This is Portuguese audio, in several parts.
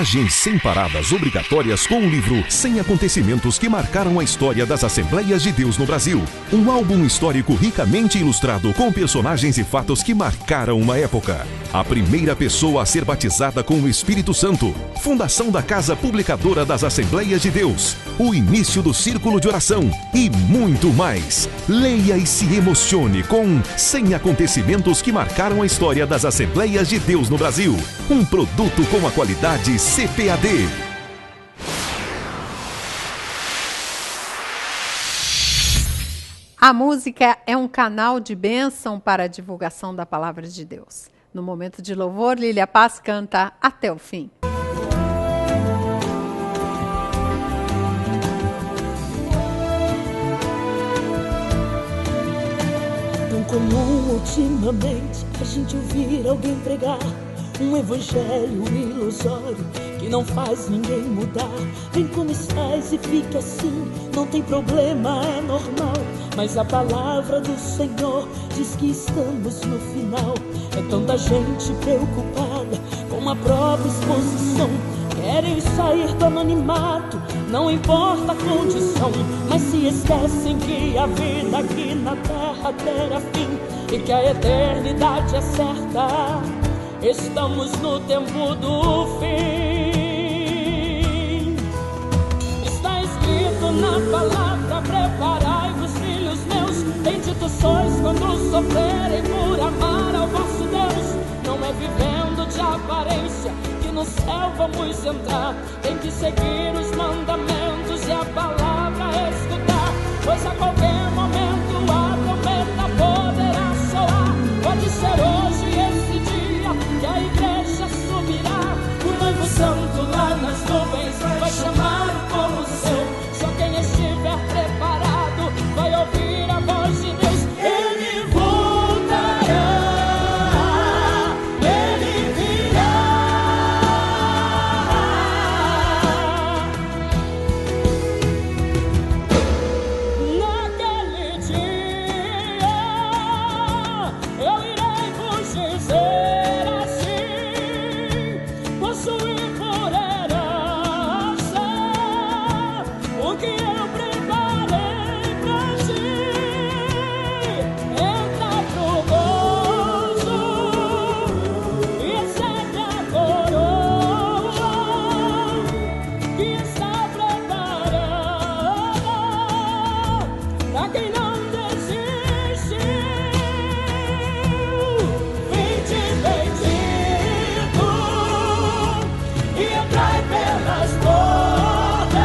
Viagens sem paradas obrigatórias com o livro 100 acontecimentos que marcaram a história das Assembleias de Deus no Brasil. Um álbum histórico ricamente ilustrado com personagens e fatos que marcaram uma época. A primeira pessoa a ser batizada com o Espírito Santo. Fundação da Casa Publicadora das Assembleias de Deus. O início do Círculo de Oração. E muito mais. Leia e se emocione com 100 acontecimentos que marcaram a história das Assembleias de Deus no Brasil. Um produto com a qualidade CPAD. A música é um canal de bênção para a divulgação da palavra de Deus. No momento de louvor, Lília Paz canta Até o Fim. Tão comum ultimamente a gente ouvir alguém pregar um evangelho ilusório que não faz ninguém mudar. Vem como estás e fique assim, não tem problema, é normal. Mas a palavra do Senhor diz que estamos no final. É tanta gente preocupada com a própria exposição. Querem sair do anonimato, não importa a condição. Mas se esquecem que a vida aqui na terra terá fim e que a eternidade é certa. Estamos no tempo do fim. Está escrito na palavra: preparai-vos, filhos meus, benditos sois quando sofrerem por amar ao vosso Deus. Não é vivendo de aparência que no céu vamos entrar. Tem que seguir os mandamentos e a palavra escutar, pois a qualquer momento a trombeta poderá soar. Pode ser hoje esse dia que a igreja subirá. O noivo santo lá nas nuvens vai chamar o povo seu. Só quem estiver preparado vai ouvir a voz de Deus. Ele voltará, ele virá. Naquele dia eu irei vos dizer assim: possuir por herança o que eu preparei pra ti. Entra pro gozo e recebe a coroa que está preparada pra quem não desistiu. Vinde bendito e entrai pelas portas,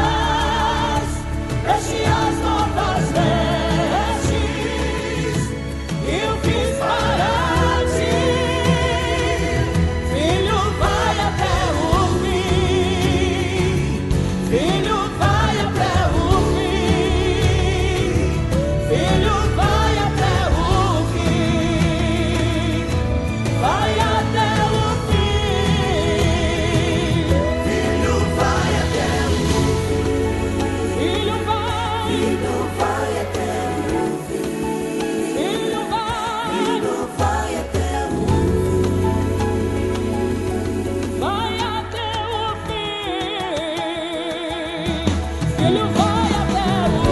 veste as novas vestes e o fiz para ti. Filho, vai até o fim. Filho, vai até o fim. Filho, vai até o fim. Vai até o fim. Filho, vai até o fim. Filho, vai. Filho, vai até o fim. Filho, vai. Filho, vai até o fim. Vai até o fim. Filho, vai até o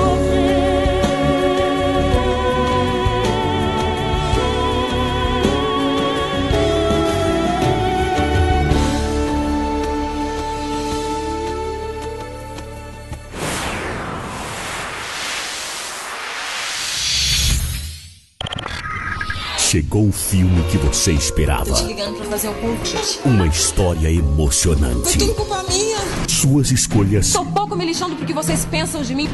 Chegou o filme que você esperava. Tô te ligando pra fazer um convite. Uma história emocionante. Foi tudo culpa minha. Suas escolhas Tô pouco me lixando porque vocês pensam de mim.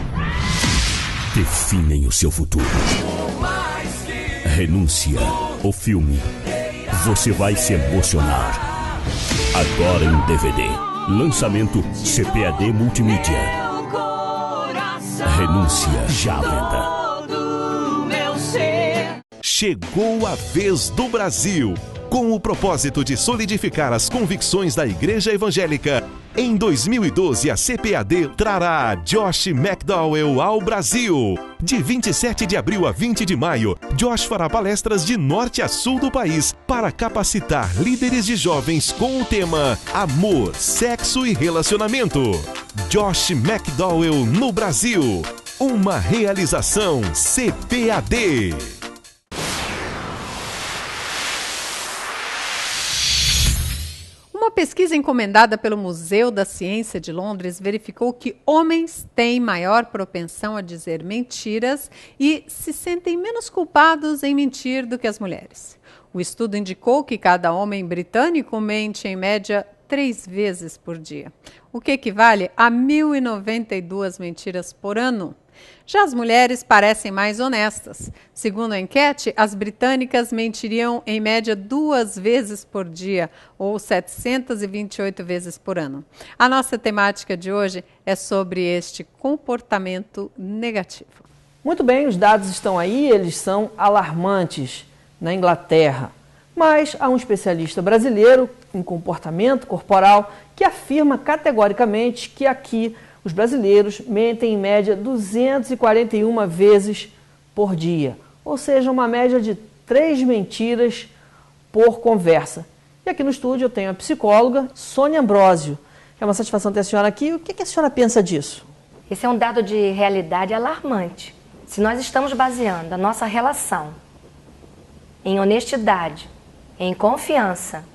definem o seu futuro. Renúncia. O filme. Você vai se emocionar. Agora em DVD. Lançamento CPAD Multimídia. Renúncia já à venda. Chegou a vez do Brasil. Com o propósito de solidificar as convicções da Igreja Evangélica, em 2012 a CPAD trará Josh McDowell ao Brasil. De 27 de abril a 20 de maio, Josh fará palestras de norte a sul do país para capacitar líderes de jovens com o tema Amor, Sexo e Relacionamento. Josh McDowell no Brasil. Uma realização CPAD. Uma pesquisa encomendada pelo Museu da Ciência de Londres verificou que homens têm maior propensão a dizer mentiras e se sentem menos culpados em mentir do que as mulheres. O estudo indicou que cada homem britânico mente em média 3 vezes por dia, o que equivale a 1.092 mentiras por ano. Já as mulheres parecem mais honestas. Segundo a enquete, as britânicas mentiriam em média 2 vezes por dia, ou 728 vezes por ano. A nossa temática de hoje é sobre este comportamento negativo. Muito bem, os dados estão aí, eles são alarmantes na Inglaterra. Mas há um especialista brasileiro em comportamento corporal que afirma categoricamente que aqui os brasileiros mentem em média 241 vezes por dia, ou seja, uma média de 3 mentiras por conversa. E aqui no estúdio eu tenho a psicóloga Sônia Ambrósio. É uma satisfação ter a senhora aqui. O que a senhora pensa disso? Esse é um dado de realidade alarmante. Se nós estamos baseando a nossa relação em honestidade, em confiança,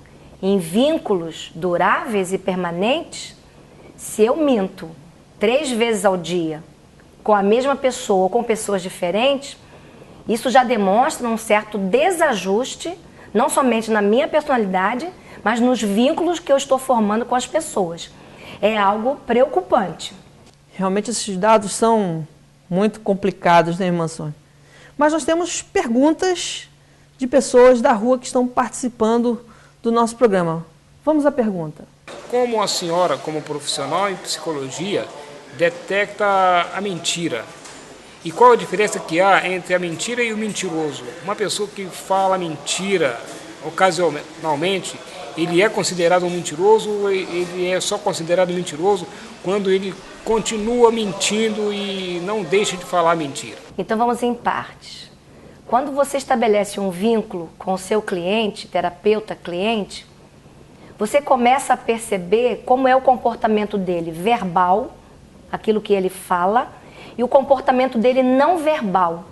em vínculos duráveis e permanentes, se eu minto 3 vezes ao dia com a mesma pessoa ou com pessoas diferentes, isso já demonstra um certo desajuste, não somente na minha personalidade, mas nos vínculos que eu estou formando com as pessoas. É algo preocupante. Realmente esses dados são muito complicados, né, irmã Sônia? Mas nós temos perguntas de pessoas da rua que estão participando do nosso programa. Vamos à pergunta. Como a senhora, como profissional em psicologia, detecta a mentira? E qual a diferença que há entre a mentira e o mentiroso? Uma pessoa que fala mentira ocasionalmente, ele é considerado um mentiroso ou ele é só considerado mentiroso quando ele continua mentindo e não deixa de falar mentira? Então vamos em partes. Quando você estabelece um vínculo com o seu cliente, terapeuta-cliente, você começa a perceber como é o comportamento dele verbal, aquilo que ele fala, e o comportamento dele não verbal,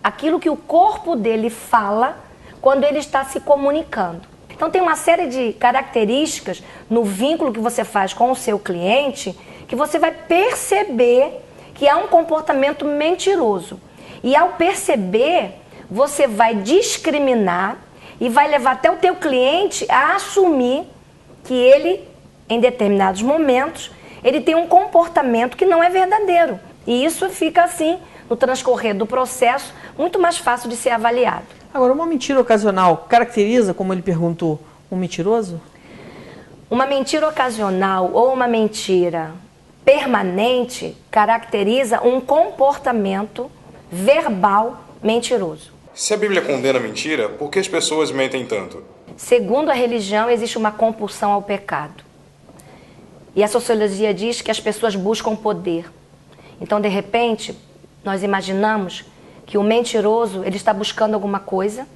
aquilo que o corpo dele fala quando ele está se comunicando. Então tem uma série de características no vínculo que você faz com o seu cliente que você vai perceber que há um comportamento mentiroso. E ao perceber, você vai discriminar e vai levar até o teu cliente a assumir que ele, em determinados momentos, ele tem um comportamento que não é verdadeiro. E isso fica assim, no transcorrer do processo, muito mais fácil de ser avaliado. Agora, uma mentira ocasional caracteriza, como ele perguntou, um mentiroso? Uma mentira ocasional ou uma mentira permanente caracteriza um comportamento verbal mentiroso. Se a Bíblia condena a mentira, por que as pessoas mentem tanto? Segundo a religião, existe uma compulsão ao pecado. E a sociologia diz que as pessoas buscam poder. Então, de repente, nós imaginamos que o mentiroso ele está buscando alguma coisa,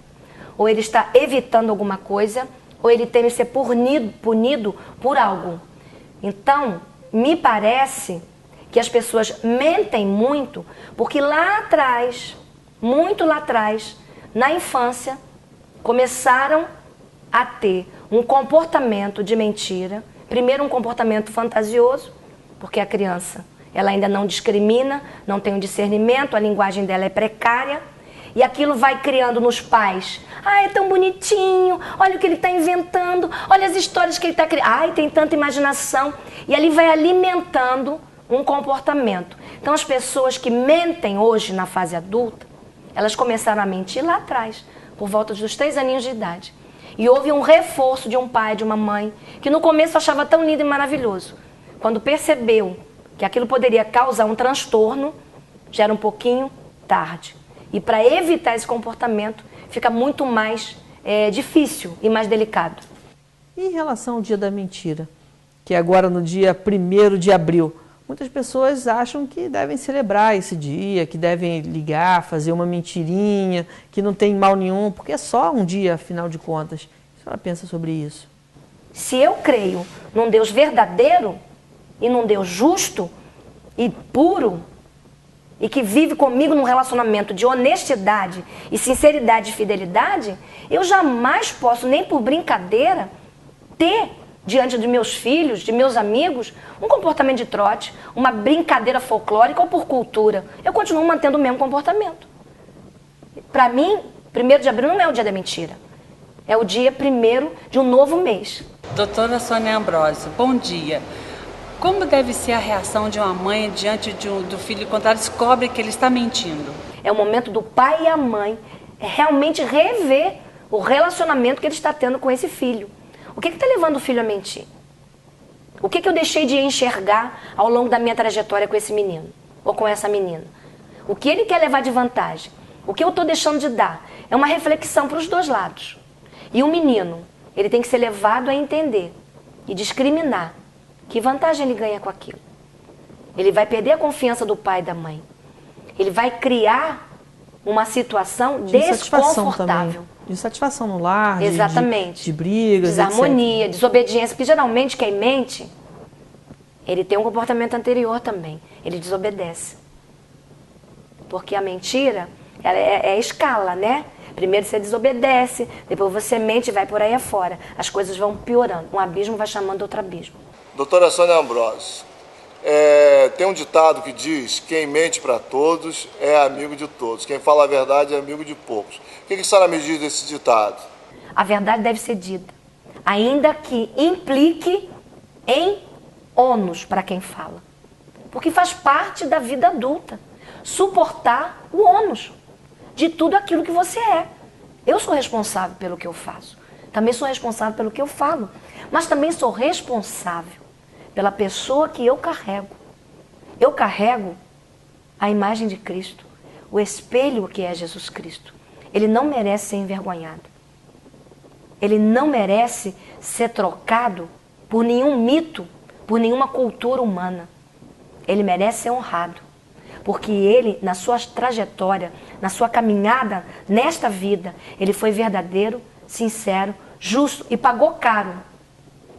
ou ele está evitando alguma coisa, ou ele teme ser punido por algo. Então, me parece que as pessoas mentem muito porque lá atrás, muito lá atrás, na infância, começaram a ter um comportamento de mentira. Primeiro, um comportamento fantasioso, porque a criança ela ainda não discrimina, não tem um discernimento, a linguagem dela é precária. E aquilo vai criando nos pais. Ah, é tão bonitinho, olha o que ele está inventando, olha as histórias que ele está criando. Ai, tem tanta imaginação. E ali vai alimentando um comportamento. Então, as pessoas que mentem hoje na fase adulta, elas começaram a mentir lá atrás, por volta dos 3 aninhos de idade. E houve um reforço de um pai, de uma mãe, que no começo achava tão lindo e maravilhoso. Quando percebeu que aquilo poderia causar um transtorno, já era um pouquinho tarde. E para evitar esse comportamento, fica muito mais difícil e mais delicado. E em relação ao dia da mentira, que é agora no dia 1º de abril, muitas pessoas acham que devem celebrar esse dia, que devem ligar, fazer uma mentirinha, que não tem mal nenhum, porque é só um dia, afinal de contas. O que a senhora pensa sobre isso? Se eu creio num Deus verdadeiro e num Deus justo e puro, e que vive comigo num relacionamento de honestidade e sinceridade e fidelidade, eu jamais posso, nem por brincadeira, ter diante de meus filhos, de meus amigos, um comportamento de trote, uma brincadeira folclórica ou por cultura. Eu continuo mantendo o mesmo comportamento. Para mim, 1º de abril não é o dia da mentira. É o dia 1º de um novo mês. Doutora Sônia Ambrosio, bom dia. Como deve ser a reação de uma mãe diante do filho quando ela descobre que ele está mentindo? É o momento do pai e a mãe realmente rever o relacionamento que ele está tendo com esse filho. O que está levando o filho a mentir? O que eu deixei de enxergar ao longo da minha trajetória com esse menino? Ou com essa menina? O que ele quer levar de vantagem? O que eu estou deixando de dar? É uma reflexão para os dois lados. E o menino, ele tem que ser levado a entender e discriminar que vantagem ele ganha com aquilo. Ele vai perder a confiança do pai e da mãe. Ele vai criar uma situação desconfortável. De satisfação no lar, exatamente. De brigas, desarmonia, etc. Desobediência. Porque geralmente quem mente, ele tem um comportamento anterior também. Ele desobedece. Porque a mentira é a escala, né? Primeiro você desobedece, depois você mente e vai por aí afora. As coisas vão piorando. Um abismo vai chamando outro abismo. Doutora Sônia Ambrosio, tem um ditado que diz: quem mente para todos é amigo de todos, quem fala a verdade é amigo de poucos. O que a senhora me diz desse ditado? A verdade deve ser dita, ainda que implique em ônus para quem fala. Porque faz parte da vida adulta suportar o ônus de tudo aquilo que você é. Eu sou responsável pelo que eu faço, também sou responsável pelo que eu falo, mas também sou responsável pela pessoa que eu carrego. Eu carrego a imagem de Cristo, o espelho que é Jesus Cristo. Ele não merece ser envergonhado. Ele não merece ser trocado por nenhum mito, por nenhuma cultura humana. Ele merece ser honrado, porque ele, na sua trajetória, na sua caminhada nesta vida, ele foi verdadeiro, sincero, justo e pagou caro.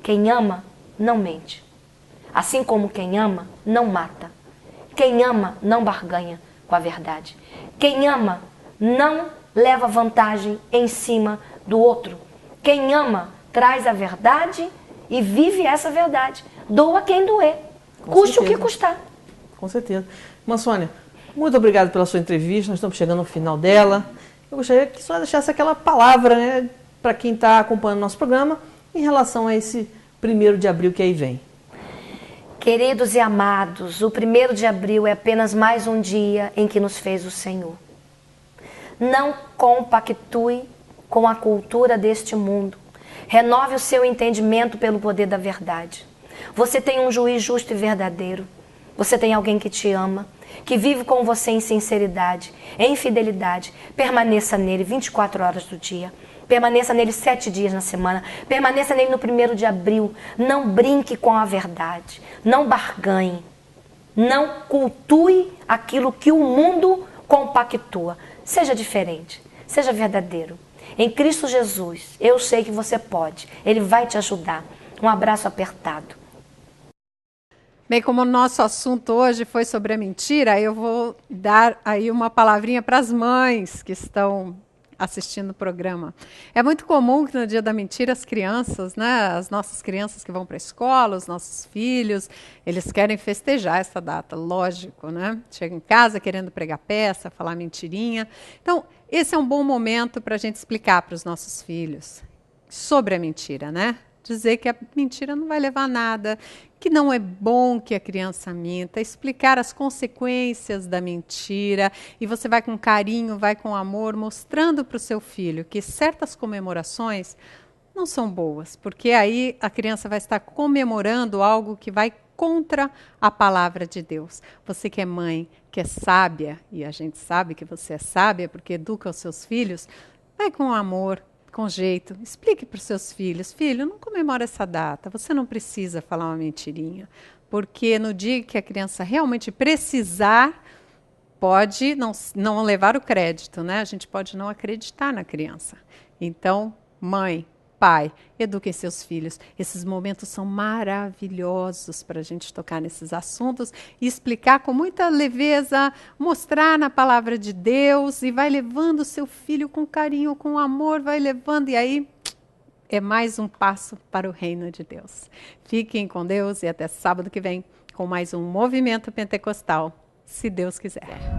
Quem ama, não mente. Assim como quem ama, não mata. Quem ama, não barganha com a verdade. Quem ama, não leva vantagem em cima do outro. Quem ama, traz a verdade e vive essa verdade. Doa quem doer. Custe o que custar. Com certeza. Irmã Sônia, muito obrigado pela sua entrevista. Nós estamos chegando no final dela. Eu gostaria que a senhora deixasse aquela palavra, né, para quem está acompanhando o nosso programa em relação a esse 1º de abril que aí vem. Queridos e amados, o 1º de abril é apenas mais um dia em que nos fez o Senhor. Não compactue com a cultura deste mundo. Renove o seu entendimento pelo poder da verdade. Você tem um juiz justo e verdadeiro. Você tem alguém que te ama, que vive com você em sinceridade, em fidelidade. Permaneça nele 24 horas do dia. Permaneça nele 7 dias na semana. Permaneça nele no 1º de abril. Não brinque com a verdade. Não barganhe. Não cultue aquilo que o mundo compactua. Seja diferente. Seja verdadeiro. Em Cristo Jesus, eu sei que você pode. Ele vai te ajudar. Um abraço apertado. Bem, como o nosso assunto hoje foi sobre a mentira, eu vou dar aí uma palavrinha para as mães que estão assistindo o programa. É muito comum que no dia da mentira as crianças, né, as nossas crianças que vão para a escola, os nossos filhos, eles querem festejar essa data, lógico, né? Chegam em casa querendo pregar peça, falar mentirinha. Então, esse é um bom momento para a gente explicar para os nossos filhos sobre a mentira, né? Dizer que a mentira não vai levar a nada, que não é bom que a criança minta, explicar as consequências da mentira, e você vai com carinho, vai com amor, mostrando para o seu filho que certas comemorações não são boas, porque aí a criança vai estar comemorando algo que vai contra a palavra de Deus. Você que é mãe, que é sábia, e a gente sabe que você é sábia porque educa os seus filhos, Vai com amor, com jeito. Explique para os seus filhos. Filho, não comemora essa data. Você não precisa falar uma mentirinha. Porque no dia que a criança realmente precisar, pode não levar o crédito, né? A gente pode não acreditar na criança. Então, mãe, pai, eduquem seus filhos. Esses momentos são maravilhosos para a gente tocar nesses assuntos e explicar com muita leveza, mostrar na palavra de Deus e vai levando o seu filho com carinho, com amor, vai levando e aí é mais um passo para o reino de Deus. Fiquem com Deus e até sábado que vem com mais um Movimento Pentecostal, se Deus quiser.